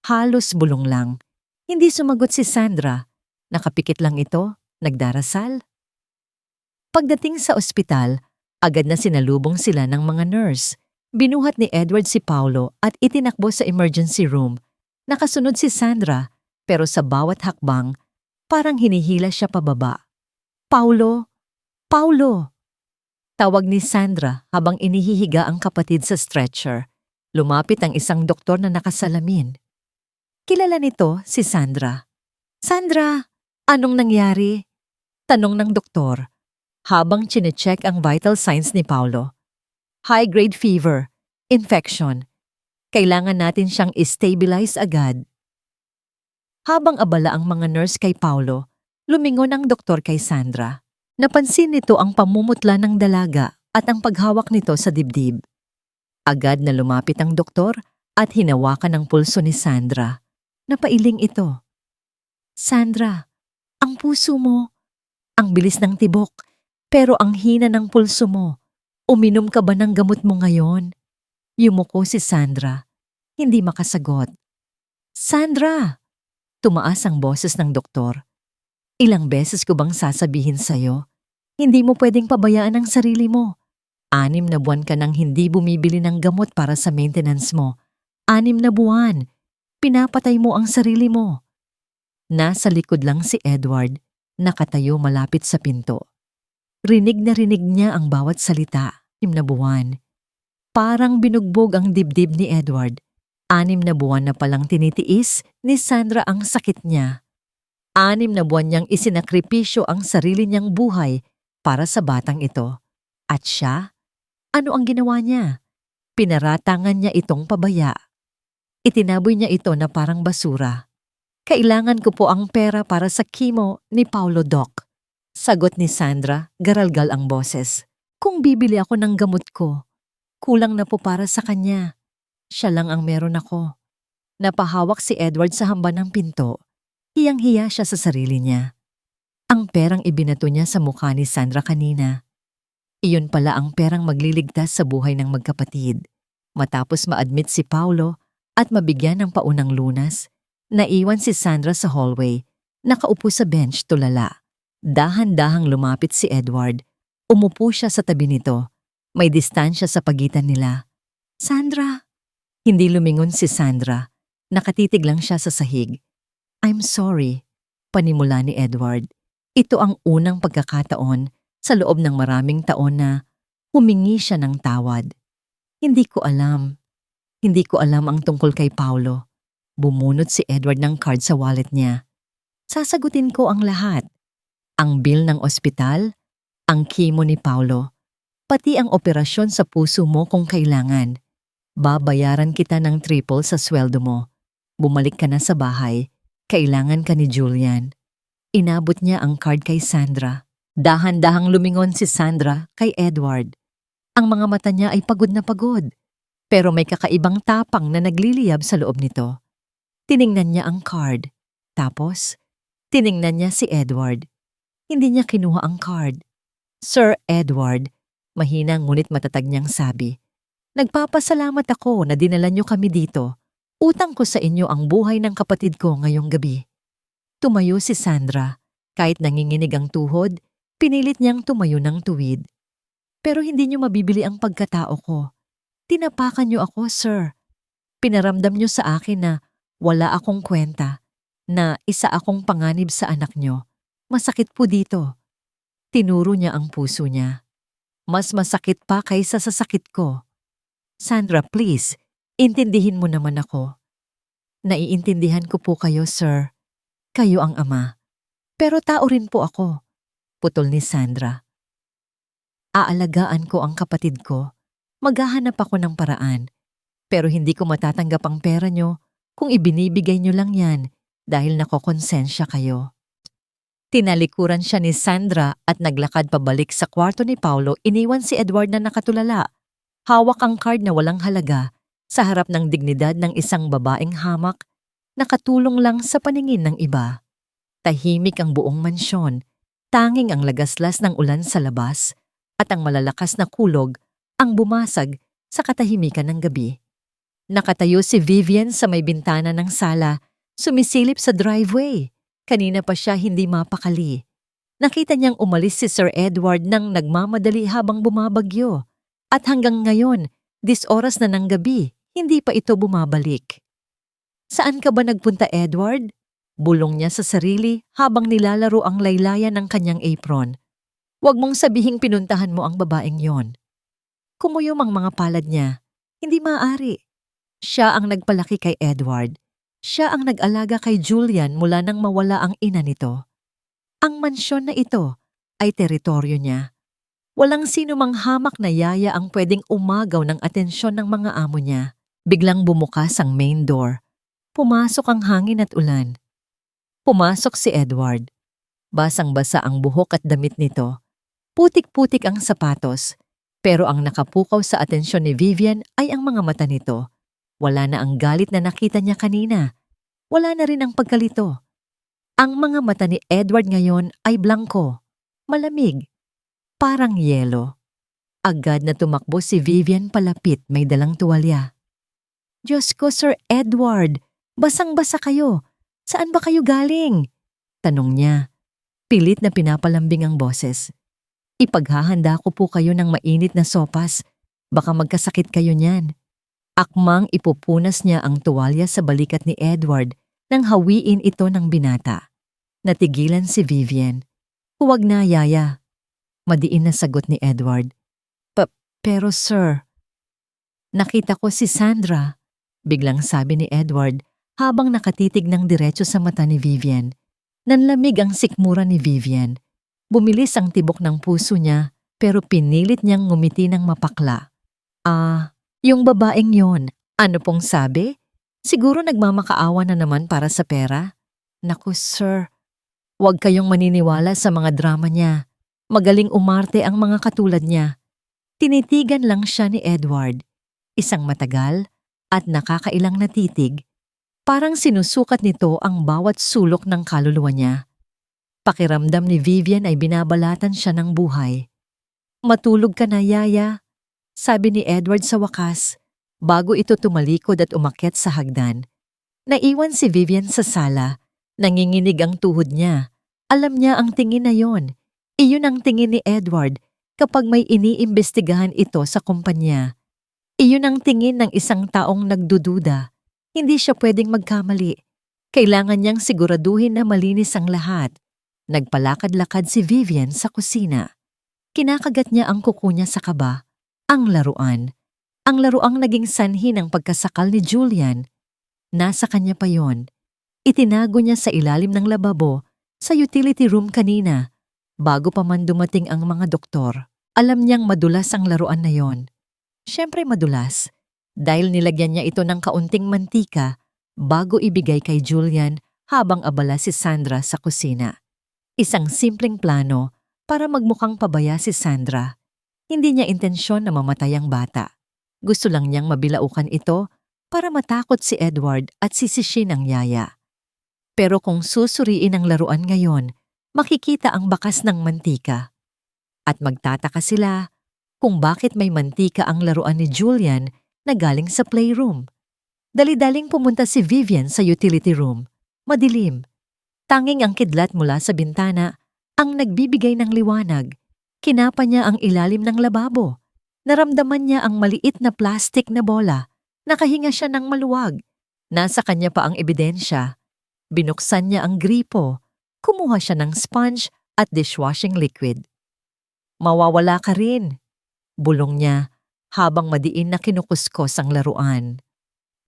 Halos bulong lang. Hindi sumagot si Sandra. Nakapikit lang ito, nagdarasal. Pagdating sa ospital, agad na sinalubong sila ng mga nurse. Binuhat ni Edward si Paulo at itinakbo sa emergency room. Nakasunod si Sandra, pero sa bawat hakbang, parang hinihila siya pababa. "Paulo! Paulo!" Tawag ni Sandra habang inihihiga ang kapatid sa stretcher. Lumapit ang isang doktor na nakasalamin. Kilala nito si Sandra. "Sandra, anong nangyari?" Tanong ng doktor habang chinecheck ang vital signs ni Paulo. "High-grade fever, infection. Kailangan natin siyang i-stabilize agad." Habang abala ang mga nurse kay Paulo, lumingon ang doktor kay Sandra. Napansin nito ang pamumutla ng dalaga at ang paghawak nito sa dibdib. Agad na lumapit ang doktor at hinawakan ang pulso ni Sandra. Napailing ito. "Sandra, ang puso mo, ang bilis ng tibok, pero ang hina ng pulso mo. Uminom ka ba ng gamot mo ngayon?" Yumuko si Sandra. Hindi makasagot. "Sandra!" Tumaas ang boses ng doktor. "Ilang beses ko bang sasabihin sa'yo? Hindi mo pwedeng pabayaan ang sarili mo. 6 na buwan ka nang hindi bumibili ng gamot para sa maintenance mo. 6 na buwan. Pinapatay mo ang sarili mo." Nasa likod lang si Edward, nakatayo malapit sa pinto. Rinig na rinig niya ang bawat salita. 6 na buwan. Parang binugbog ang dibdib ni Edward. 6 na buwan na palang tinitiis ni Sandra ang sakit niya. 6 na buwan niyang isinakripisyo ang sarili niyang buhay para sa batang ito. At siya? Ano ang ginawa niya? Pinaratangan niya itong pabaya. Itinaboy niya ito na parang basura. "Kailangan ko po ang pera para sa chemo ni Paulo, Doc." Sagot ni Sandra, garalgal ang boses. "Kung bibili ako ng gamot ko, kulang na po para sa kanya. Siya lang ang meron ako." Napahawak si Edward sa hamban ng pinto. Hiyang-hiya siya sa sarili niya. Ang perang ibinato niya sa mukha ni Sandra kanina. Iyon pala ang perang magliligtas sa buhay ng magkapatid. Matapos ma-admit si Paulo at mabigyan ng paunang lunas, naiwan si Sandra sa hallway, nakaupo sa bench tulala. Dahan-dahang lumapit si Edward. Umupo siya sa tabi nito. May distansya sa pagitan nila. "Sandra!" Hindi lumingon si Sandra. Nakatitig lang siya sa sahig. "I'm sorry," panimula ni Edward. Ito ang unang pagkakataon sa loob ng maraming taon na humingi siya ng tawad. Hindi ko alam ang tungkol kay Paulo." Bumunot si Edward ng card sa wallet niya. "Sasagutin ko ang lahat. Ang bill ng ospital, ang chemo ni Paulo, pati ang operasyon sa puso mo kung kailangan. Babayaran kita ng triple sa sweldo mo. Bumalik ka na sa bahay. Kailangan ka ni Julian. Inabot niya ang card kay Sandra. Dahan-dahang lumingon si Sandra kay Edward. Ang mga mata niya ay pagod na pagod. Pero may kakaibang tapang na nagliliyab sa loob nito. Tiningnan niya ang card. Tapos, tiningnan niya si Edward. Hindi niya kinuha ang card. Sir Edward, mahina ngunit matatag niyang sabi, "Nagpapasalamat ako na dinala niyo kami dito. Utang ko sa inyo ang buhay ng kapatid ko ngayong gabi." Tumayo si Sandra. Kahit nanginginig ang tuhod, pinilit niyang tumayo ng tuwid. "Pero hindi niyo mabibili ang pagkatao ko. Tinapakan niyo ako, sir. Pinaramdam niyo sa akin na wala akong kwenta, na isa akong panganib sa anak niyo. Masakit po dito." Tinuro niya ang puso niya. "Mas masakit pa kaysa sa sakit ko." "Sandra, please, intindihin mo naman ako." "Naiintindihan ko po kayo, sir. Kayo ang ama. Pero tao rin po ako," putol ni Sandra. "Aalagaan ko ang kapatid ko. Maghahanap ako ng paraan. Pero hindi ko matatanggap ang pera niyo kung ibinibigay niyo lang yan dahil nakokonsensya kayo." Tinalikuran siya ni Sandra at naglakad pabalik sa kwarto ni Paulo. Iniwan si Edward na nakatulala. Hawak ang card na walang halaga sa harap ng dignidad ng isang babaeng hamak, nakatulong lang sa paningin ng iba. Tahimik ang buong mansyon, tanging ang lagaslas ng ulan sa labas at ang malalakas na kulog ang bumasag sa katahimikan ng gabi. Nakatayo si Vivian sa may bintana ng sala, sumisilip sa driveway. Kanina pa siya hindi mapakali. Nakita niyang umalis si Sir Edward nang nagmamadali habang bumabagyo. At hanggang ngayon, 10 oras na ng gabi, hindi pa ito bumabalik. "Saan ka ba nagpunta, Edward?" Bulong niya sa sarili habang nilalaro ang laylayan ng kanyang apron. "Huwag mong sabihing pinuntahan mo ang babaeng yon." Kumuyom ang mga palad niya. Hindi maaari. Siya ang nagpalaki kay Edward. Siya ang nag-alaga kay Julian mula nang mawala ang ina nito. Ang mansyon na ito ay teritoryo niya. Walang sino mang hamak na yaya ang pwedeng umagaw ng atensyon ng mga amo niya. Biglang bumukas ang main door. Pumasok ang hangin at ulan. Pumasok si Edward. Basang-basa ang buhok at damit nito. Putik-putik ang sapatos. Pero ang nakapukaw sa atensyon ni Vivian ay ang mga mata nito. Wala na ang galit na nakita niya kanina. Wala na rin ang pagkalito. Ang mga mata ni Edward ngayon ay blanco, malamig, parang yelo. Agad na tumakbo si Vivian palapit, may dalang tuwalya. "Diyos ko, Sir Edward, basang-basa kayo. Saan ba kayo galing?" tanong niya. Pilit na pinapalambing ang boses. "Ipaghahanda ko po kayo ng mainit na sopas. Baka magkasakit kayo niyan." Akmang ipupunas niya ang tuwalya sa balikat ni Edward nang hawiin ito ng binata. Natigilan si Vivian. "Huwag na, yaya." Madiin na sagot ni Edward. Pero sir." "Nakita ko si Sandra," biglang sabi ni Edward habang nakatitig ng diretso sa mata ni Vivian. Nanlamig ang sikmura ni Vivian. Bumilis ang tibok ng puso niya pero pinilit niyang ngumiti ng mapakla. Yung babaeng yon, ano pong sabi? Siguro nagmamakaawa na naman para sa pera?" "Naku sir, huwag kayong maniniwala sa mga drama niya. Magaling umarte ang mga katulad niya." Tinitigan lang siya ni Edward. Isang matagal at nakakailang na titig. Parang sinusukat nito ang bawat sulok ng kaluluwa niya. Pakiramdam ni Vivian ay binabalatan siya ng buhay. "Matulog ka na, yaya," sabi ni Edward sa wakas, bago ito tumalikod at umakyat sa hagdan. Naiwan si Vivian sa sala. Nanginginig ang tuhod niya. Alam niya ang tingin na yon. Iyon ang tingin ni Edward kapag may iniimbestigahan ito sa kumpanya. Iyon ang tingin ng isang taong nagdududa. Hindi siya pwedeng magkamali. Kailangan niyang siguraduhin na malinis ang lahat. Nagpalakad-lakad si Vivian sa kusina. Kinakagat niya ang kuko niya sa kaba. Ang laruan. Ang laruang naging sanhi ng pagkasakal ni Julian. Nasa kanya pa yon. Itinago niya sa ilalim ng lababo sa utility room kanina. Bago pa man dumating ang mga doktor, alam niyang madulas ang laruan na yon. Siyempre madulas, dahil nilagyan niya ito ng kaunting mantika bago ibigay kay Julian habang abala si Sandra sa kusina. Isang simpleng plano para magmukhang pabaya si Sandra. Hindi niya intensyon na mamatay ang bata. Gusto lang niyang mabilaukan ito para matakot si Edward at sisishin ang yaya. Pero kung susuriin ang laruan ngayon, makikita ang bakas ng mantika. At magtataka sila kung bakit may mantika ang laruan ni Julian na galing sa playroom. Dali-daling pumunta si Vivian sa utility room. Madilim. Tanging ang kidlat mula sa bintana ang nagbibigay ng liwanag. Kinapa niya ang ilalim ng lababo. Naramdaman niya ang maliit na plastic na bola. Nakahinga siya ng maluwag. Nasa kanya pa ang ebidensya. Binuksan niya ang gripo. Kumuha siya ng sponge at dishwashing liquid. Mawawala ka rin, bulong niya habang madiin na kinukuskos ang laruan.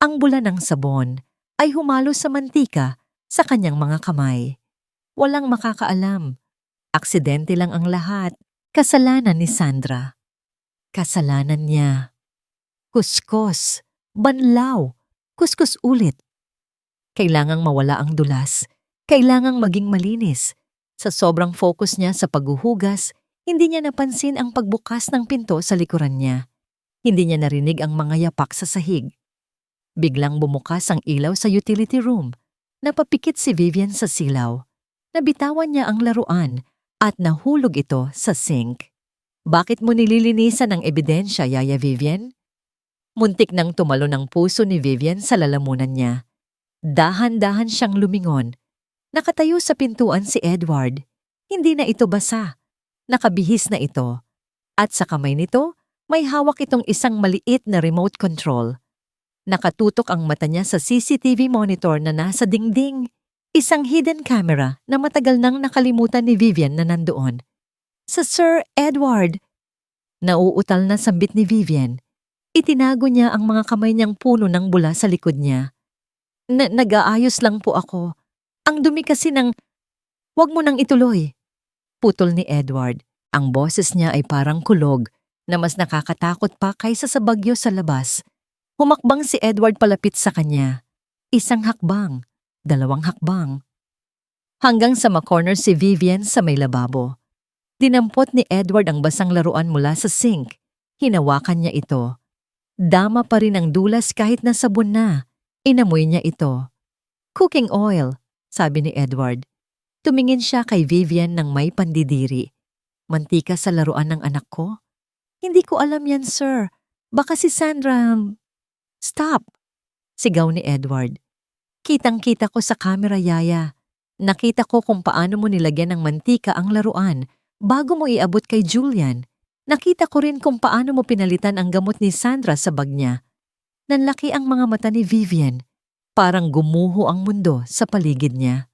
Ang bula ng sabon ay humalo sa mantika sa kanyang mga kamay. Walang makakaalam. Aksidente lang ang lahat. Kasalanan ni Sandra. Kasalanan niya. Kuskos, banlaw, kuskus ulit. Kailangang mawala ang dulas. Kailangang maging malinis. Sa sobrang focus niya sa paghuhugas, hindi niya napansin ang pagbukas ng pinto sa likuran niya. Hindi niya narinig ang mga yapak sa sahig. Biglang bumukas ang ilaw sa utility room. Napapikit si Vivian sa silaw. Nabitawan niya ang laruan at nahulog ito sa sink. Bakit mo nililinisan ang ebidensya, Yaya Vivian? Muntik nang tumalo ng puso ni Vivian sa lalamunan niya. Dahan-dahan siyang lumingon. Nakatayo sa pintuan si Edward. Hindi na ito basa. Nakabihis na ito. At sa kamay nito, may hawak itong isang maliit na remote control. Nakatutok ang mata niya sa CCTV monitor na nasa dingding. Isang hidden camera na matagal nang nakalimutan ni Vivian na nandoon. Sa Sir Edward! Nauutal na sambit ni Vivian. Itinago niya ang mga kamay niyang puno ng bula sa likod niya. Nag-aayos lang po ako. Ang dumi kasi ng... Huwag mo nang ituloy. Putol ni Edward. Ang boses niya ay parang kulog na mas nakakatakot pa kaysa sa bagyo sa labas. Humakbang si Edward palapit sa kanya. Isang hakbang. 2 hakbang. Hanggang sa makorner si Vivian sa may lababo. Dinampot ni Edward ang basang laruan mula sa sink. Hinawakan niya ito. Dama pa rin ang dulas kahit na sabon na. Inamoy niya ito. Cooking oil, sabi ni Edward. Tumingin siya kay Vivian ng may pandidiri. Mantika sa laruan ng anak ko? Hindi ko alam yan, sir. Baka si Sandra... Stop! Sigaw ni Edward. Kitang-kita ko sa camera, Yaya. Nakita ko kung paano mo nilagyan ng mantika ang laruan bago mo iabot kay Julian. Nakita ko rin kung paano mo pinalitan ang gamot ni Sandra sa bag niya. Nanlaki ang mga mata ni Vivian. Parang gumuho ang mundo sa paligid niya.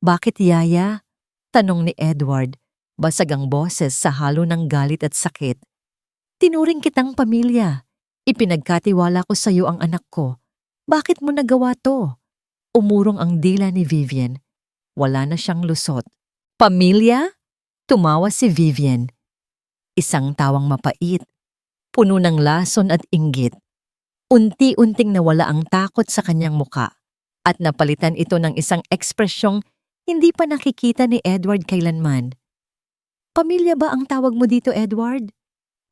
Bakit, Yaya? Tanong ni Edward. Basag ang boses sa halo ng galit at sakit. Tinuring kitang pamilya. Ipinagkatiwala ko sa iyo ang anak ko. Bakit mo nagawa to? Umurong ang dila ni Vivian. Wala na siyang lusot. Pamilya? Tumawa si Vivian. Isang tawang mapait. Puno ng lason at inggit. Unti-unting nawala ang takot sa kanyang muka. At napalitan ito ng isang ekspresyong hindi pa nakikita ni Edward kailanman. Pamilya ba ang tawag mo dito, Edward?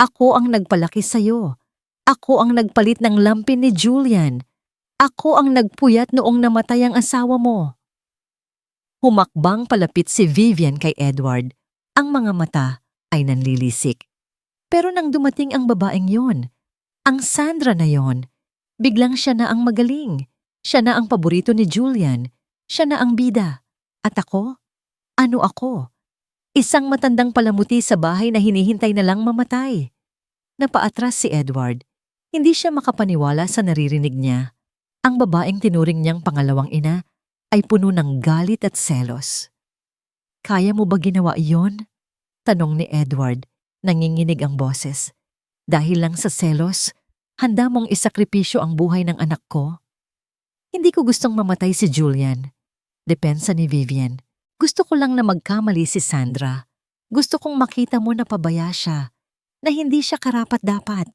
Ako ang nagpalaki sa'yo. Ako ang nagpalit ng lampin ni Julian. Ako ang nagpuyat noong namatay ang asawa mo. Humakbang palapit si Vivian kay Edward. Ang mga mata ay nanlilisik. Pero nang dumating ang babaeng yon, ang Sandra na yon, biglang siya na ang magaling. Siya na ang paborito ni Julian. Siya na ang bida. At ako? Ano ako? Isang matandang palamuti sa bahay na hinihintay na lang mamatay. Napaatras si Edward. Hindi siya makapaniwala sa naririnig niya. Ang babaeng tinuring niyang pangalawang ina ay puno ng galit at selos. Kaya mo ba ginawa iyon? Tanong ni Edward, nanginginig ang boses. Dahil lang sa selos, handa mong isakripisyo ang buhay ng anak ko? Hindi ko gustong mamatay si Julian. Depensa ni Vivian. Gusto ko lang na magkamali si Sandra. Gusto kong makita mo na pabaya siya, na hindi siya karapat-dapat.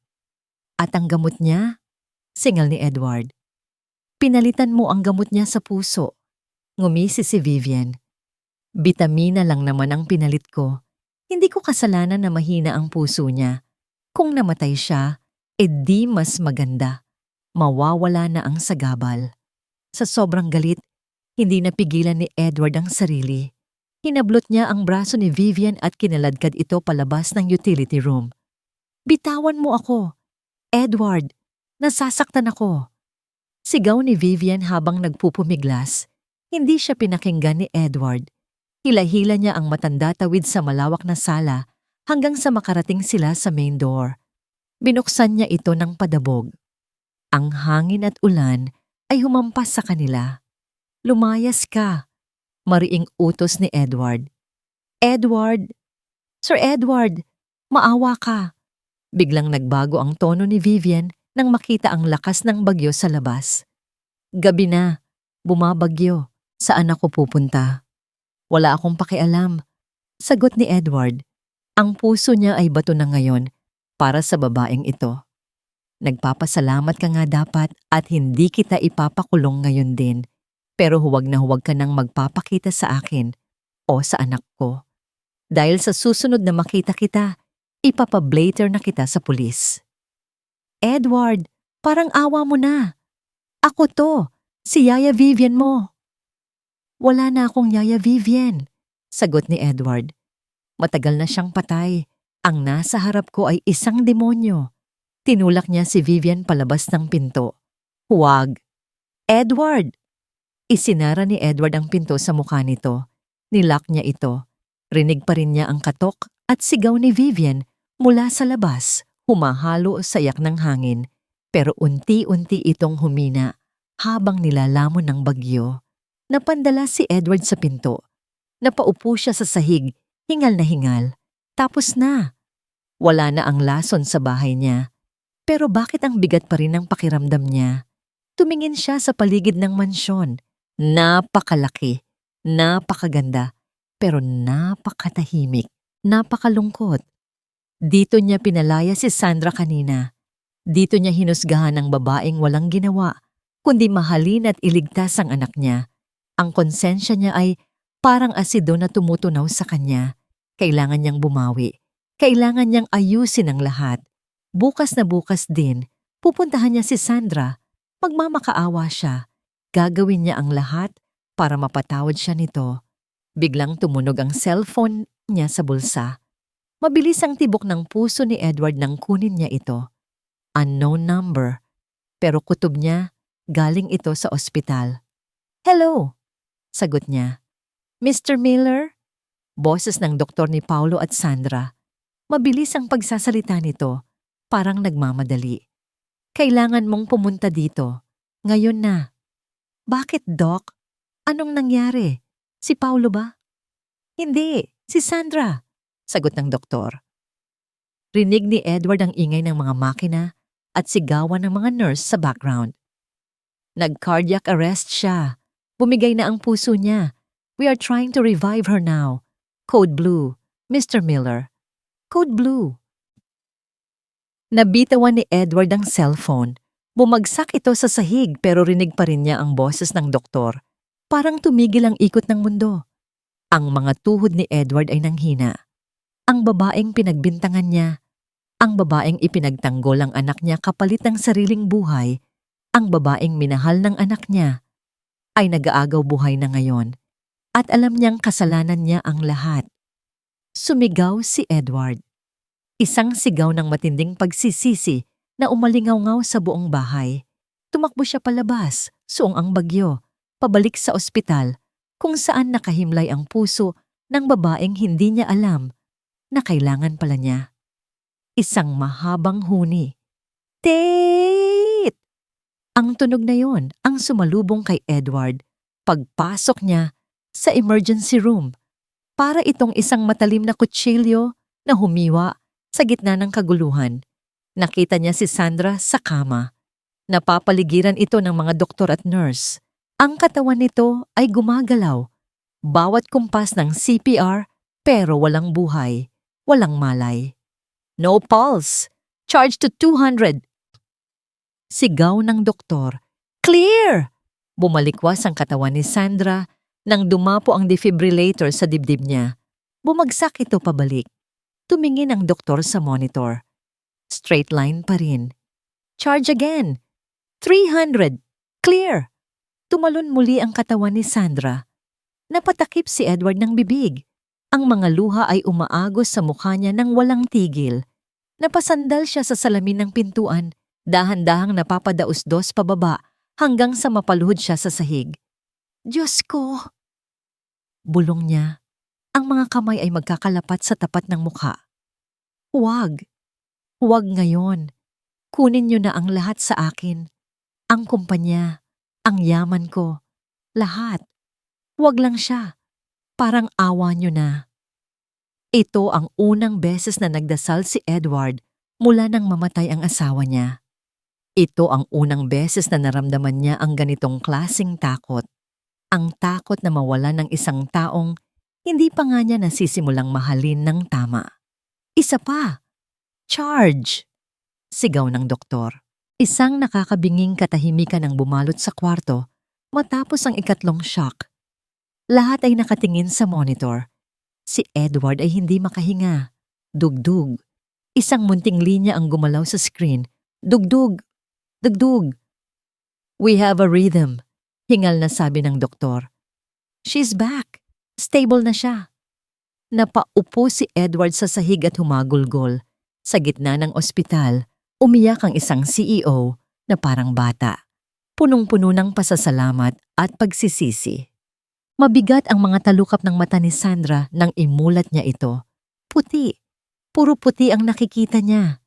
At ang gamot niya, Singal ni Edward. Pinalitan mo ang gamot niya sa puso. Ngumisi si Vivian. Bitamina lang naman ang pinalit ko. Hindi ko kasalanan na mahina ang puso niya. Kung namatay siya, di mas maganda. Mawawala na ang sagabal. Sa sobrang galit, hindi napigilan ni Edward ang sarili. Hinablot niya ang braso ni Vivian at kinaladkad ito palabas ng utility room. Bitawan mo ako. Edward, nasasaktan ako. Sigaw ni Vivian habang nagpupumiglas. Hindi siya pinakinggan ni Edward. Hila-hila niya ang matanda tawid sa malawak na sala hanggang sa makarating sila sa main door. Binuksan niya ito ng padabog. Ang hangin at ulan ay humampas sa kanila. Lumayas ka, mariing utos ni Edward. Edward! Sir Edward! Maawa ka! Biglang nagbago ang tono ni Vivian nang makita ang lakas ng bagyo sa labas. Gabi na, bumabagyo. Saan ako pupunta? Wala akong pakialam. Sagot ni Edward. Ang puso niya ay bato na ngayon para sa babaeng ito. Nagpapasalamat ka nga dapat at hindi kita ipapakulong ngayon din. Pero huwag na huwag ka nang magpapakita sa akin o sa anak ko. Dahil sa susunod na makita kita, ipapablater na kita sa pulis. Edward, parang awa mo na. Ako to, si Yaya Vivian mo. Wala na akong Yaya Vivian, sagot ni Edward. Matagal na siyang patay. Ang nasa harap ko ay isang demonyo. Tinulak niya si Vivian palabas ng pinto. Huwag! Edward! Isinara ni Edward ang pinto sa mukha nito. Nilock niya ito. Rinig pa rin niya ang katok at sigaw ni Vivian mula sa labas. Humahalo sa iyak ng hangin, pero unti-unti itong humina habang nilalamon ng bagyo. Napandala si Edward sa pinto. Napaupo siya sa sahig, hingal na hingal. Tapos na. Wala na ang lason sa bahay niya. Pero bakit ang bigat pa rin ang pakiramdam niya? Tumingin siya sa paligid ng mansyon. Napakalaki, napakaganda, pero napakatahimik, napakalungkot. Dito niya pinalaya si Sandra kanina. Dito niya hinusgahan ng babaeng walang ginawa, kundi mahalin at iligtas ang anak niya. Ang konsensya niya ay parang asido na tumutunaw sa kanya. Kailangan niyang bumawi. Kailangan niyang ayusin ang lahat. Bukas na bukas din, pupuntahan niya si Sandra. Magmamakaawa siya. Gagawin niya ang lahat para mapatawad siya nito. Biglang tumunog ang cellphone niya sa bulsa. Mabilis ang tibok ng puso ni Edward nang kunin niya ito. Unknown number. Pero kutob niya, galing ito sa ospital. Hello! Sagot niya. Mr. Miller? Boses ng doktor ni Paulo at Sandra. Mabilis ang pagsasalita nito, parang nagmamadali. Kailangan mong pumunta dito. Ngayon na. Bakit, Doc? Anong nangyari? Si Paulo ba? Hindi, si Sandra. Sagot ng doktor. Rinig ni Edward ang ingay ng mga makina at sigawan ng mga nurse sa background. Nag-cardiac arrest siya. Bumigay na ang puso niya. We are trying to revive her now. Code Blue, Mr. Miller. Code Blue. Nabitawan ni Edward ang cellphone. Bumagsak ito sa sahig pero rinig pa rin niya ang boses ng doktor. Parang tumigil ang ikot ng mundo. Ang mga tuhod ni Edward ay nanghina. Ang babaeng pinagbintangan niya, ang babaeng ipinagtanggol ang anak niya kapalit ng sariling buhay, ang babaeng minahal ng anak niya, ay nag-aagaw buhay na ngayon at alam niyang kasalanan niya ang lahat. Sumigaw si Edward. Isang sigaw ng matinding pagsisisi na umalingaw-ngaw sa buong bahay. Tumakbo siya palabas, suong ang bagyo, pabalik sa ospital kung saan nakahimlay ang puso ng babaeng hindi niya alam na kailangan pala niya. Isang mahabang huni. Tate! Ang tunog na yon ang sumalubong kay Edward. Pagpasok niya sa emergency room, para itong isang matalim na kutsilyo na humiwa sa gitna ng kaguluhan. Nakita niya si Sandra sa kama. Napapaligiran ito ng mga doktor at nurse. Ang katawan nito ay gumagalaw. Bawat kumpas ng CPR pero walang buhay. Walang malay. No pulse. Charge to 200. Sigaw ng doktor, "Clear!" Bumalikwas ang katawan ni Sandra nang dumapo ang defibrillator sa dibdib niya. Bumagsak ito pabalik. Tumingin ang doktor sa monitor. Straight line pa rin. Charge again. 300. Clear! Tumalon muli ang katawan ni Sandra. Napatakip si Edward ng bibig. Ang mga luha ay umaagos sa mukha niya nang walang tigil. Napasandal siya sa salamin ng pintuan, dahan-dahang napapadaos-dos pababa hanggang sa mapaluhod siya sa sahig. Diyos ko! Bulong niya. Ang mga kamay ay magkakalapat sa tapat ng mukha. Huwag. Huwag ngayon. Kunin niyo na ang lahat sa akin. Ang kumpanya, ang yaman ko, lahat. Huwag lang siya. Parang awa niyo na. Ito ang unang beses na nagdasal si Edward mula nang mamatay ang asawa niya. Ito ang unang beses na naramdaman niya ang ganitong klaseng takot. Ang takot na mawala ng isang taong hindi pa nga niya nasisimulang mahalin ng tama. Isa pa! Charge! Sigaw ng doktor. Isang nakakabinging katahimikan ang bumalot sa kwarto matapos ang ikatlong shock. Lahat ay nakatingin sa monitor. Si Edward ay hindi makahinga. Dugdug. Isang munting linya ang gumalaw sa screen. Dugdug! Dugdug! We have a rhythm, hingal na sabi ng doktor. She's back. Stable na siya. Napaupo si Edward sa sahig at humagulgol. Sa gitna ng ospital, umiyak ang isang CEO na parang bata. Punong-puno ng pasasalamat at pagsisisi. Mabigat ang mga talukap ng mata ni Sandra nang imulat niya ito. Puti. Puro puti ang nakikita niya.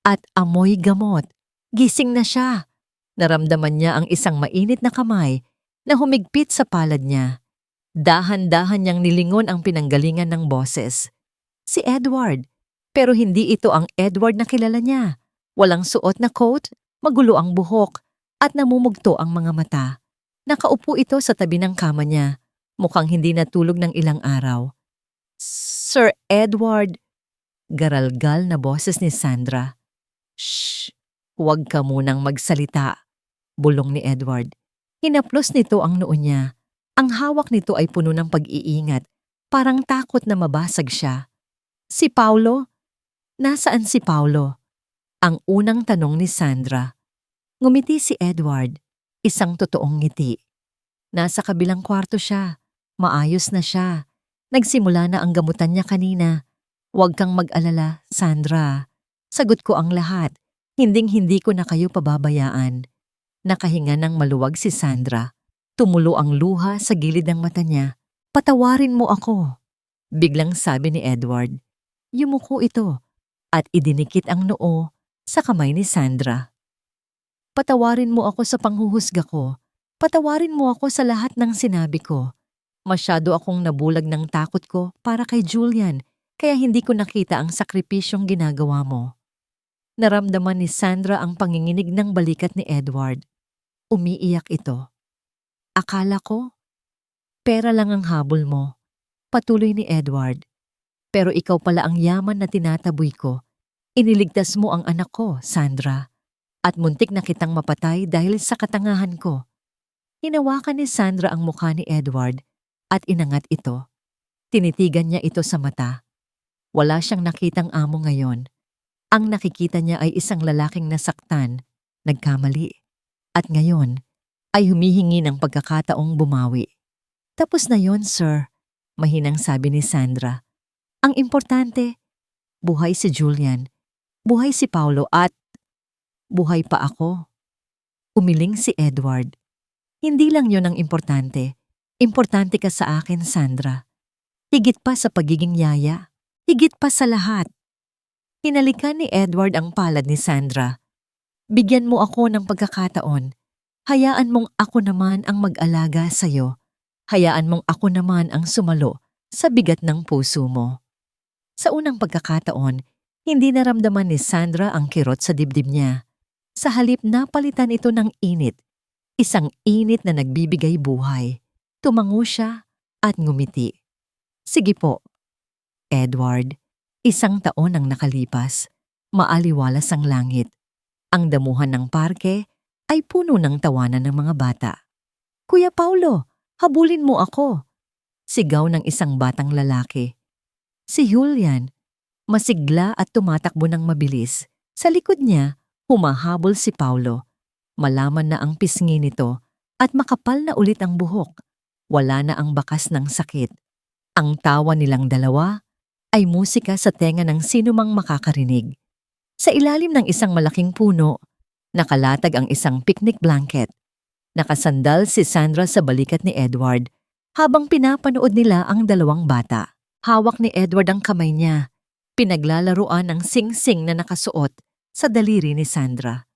At amoy gamot. Gising na siya. Naramdaman niya ang isang mainit na kamay na humigpit sa palad niya. Dahan-dahan niyang nilingon ang pinanggalingan ng boses. Si Edward. Pero hindi ito ang Edward na kilala niya. Walang suot na coat, magulo ang buhok, at namumugto ang mga mata. Nakaupo ito sa tabi ng kama niya. Mukhang hindi natulog ng ilang araw. Sir Edward, garalgal na boses ni Sandra. Shh! Huwag ka munang magsalita, bulong ni Edward. Hinaplos nito ang noo niya. Ang hawak nito ay puno ng pag-iingat, parang takot na mabasag siya. Si Paulo? Nasaan si Paulo? Ang unang tanong ni Sandra. Ngumiti si Edward, isang totoong ngiti. Nasa kabilang kwarto siya. Maayos na siya. Nagsimula na ang gamutan niya kanina. Huwag kang mag-alala, Sandra. Sagot ko ang lahat. Hinding-hindi ko na kayo pababayaan. Nakahinga ng maluwag si Sandra. Tumulo ang luha sa gilid ng mata niya. Patawarin mo ako. Biglang sabi ni Edward. Yumuko ito at idinikit ang noo sa kamay ni Sandra. Patawarin mo ako sa panghuhusga ko. Patawarin mo ako sa lahat ng sinabi ko. Masyado akong nabulag ng takot ko para kay Julian, kaya hindi ko nakita ang sakripisyong ginagawa mo. Naramdaman ni Sandra ang panginginig ng balikat ni Edward. Umiiyak ito. Akala ko, pera lang ang habol mo. Patuloy ni Edward. Pero ikaw pala ang yaman na tinataboy ko. Iniligtas mo ang anak ko, Sandra. At muntik na kitang mapatay dahil sa katangahan ko. Hinawakan ni Sandra ang mukha ni Edward at inangat ito. Tinitigan niya ito sa mata. Wala siyang nakitang amo ngayon. Ang nakikita niya ay isang lalaking nasaktan, nagkamali. At ngayon, ay humihingi ng pagkakataong bumawi. Tapos na yon, sir, mahinang sabi ni Sandra. Ang importante, buhay si Julian, buhay si Paulo at buhay pa ako. Umiling si Edward. Hindi lang yon ang importante. Importante ka sa akin, Sandra. Higit pa sa pagiging yaya. Higit pa sa lahat. Hinalikan ni Edward ang palad ni Sandra. Bigyan mo ako ng pagkakataon. Hayaan mong ako naman ang mag-alaga sa'yo. Hayaan mong ako naman ang sumalo sa bigat ng puso mo. Sa unang pagkakataon, hindi naramdaman ni Sandra ang kirot sa dibdib niya. Sa halip napalitan ito ng init. Isang init na nagbibigay buhay. Tumango siya at ngumiti. Sige po. Edward, 1 taon ang nakalipas. Maaliwalas ang langit. Ang damuhan ng parke ay puno ng tawanan ng mga bata. "Kuya Paulo, habulin mo ako!" Sigaw ng isang batang lalaki. Si Julian, masigla at tumatakbo ng mabilis. Sa likod niya, humahabol si Paulo. Malaman na ang pisngi nito at makapal na ulit ang buhok. Wala na ang bakas ng sakit. Ang tawa nilang dalawa ay musika sa tenga ng sinumang makakarinig. Sa ilalim ng isang malaking puno, nakalatag ang isang picnic blanket. Nakasandal si Sandra sa balikat ni Edward habang pinapanood nila ang dalawang bata. Hawak ni Edward ang kamay niya, pinaglalaruan ng sing-sing na nakasuot sa daliri ni Sandra.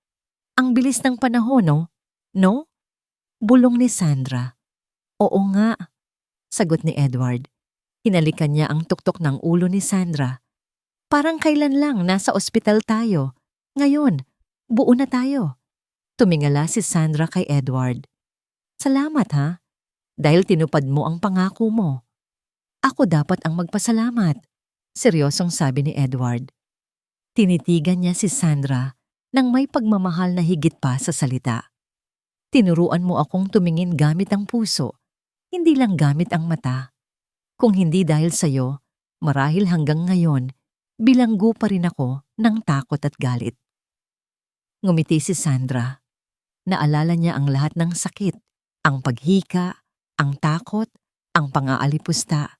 "Ang bilis ng panahon, no? No?" Bulong ni Sandra. "Oo nga," sagot ni Edward. Hinalikan niya ang tuktok ng ulo ni Sandra. "Parang kailan lang nasa ospital tayo. Ngayon, buo na tayo." Tumingala si Sandra kay Edward. "Salamat ha, dahil tinupad mo ang pangako mo." "Ako dapat ang magpasalamat," seryosong sabi ni Edward. Tinitigan niya si Sandra nang may pagmamahal na higit pa sa salita. "Tinuruan mo akong tumingin gamit ang puso, hindi lang gamit ang mata. Kung hindi dahil sa'yo, marahil hanggang ngayon, bilanggo pa rin ako ng takot at galit." Ngumiti si Sandra. Naalala niya ang lahat ng sakit, ang paghika, ang takot, ang pang-aalipusta.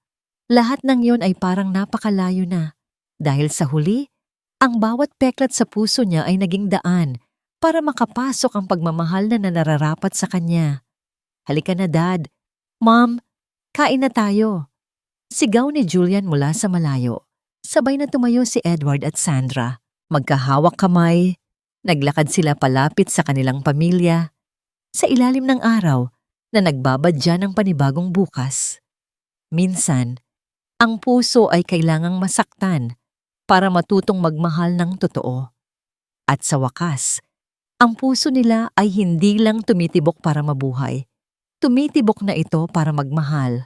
Lahat ng yon ay parang napakalayo na. Dahil sa huli, ang bawat peklat sa puso niya ay naging daan para makapasok ang pagmamahal na nararapat sa kanya. "Halika na, Dad. Mom, kain na tayo." Sigaw ni Julian mula sa malayo. Sabay na tumayo si Edward at Sandra. Magkahawak kamay, naglakad sila palapit sa kanilang pamilya, sa ilalim ng araw na nagbabadya ng panibagong bukas. Minsan, ang puso ay kailangang masaktan para matutong magmahal ng totoo. At sa wakas, ang puso nila ay hindi lang tumitibok para mabuhay. Tumitibok na ito para magmahal.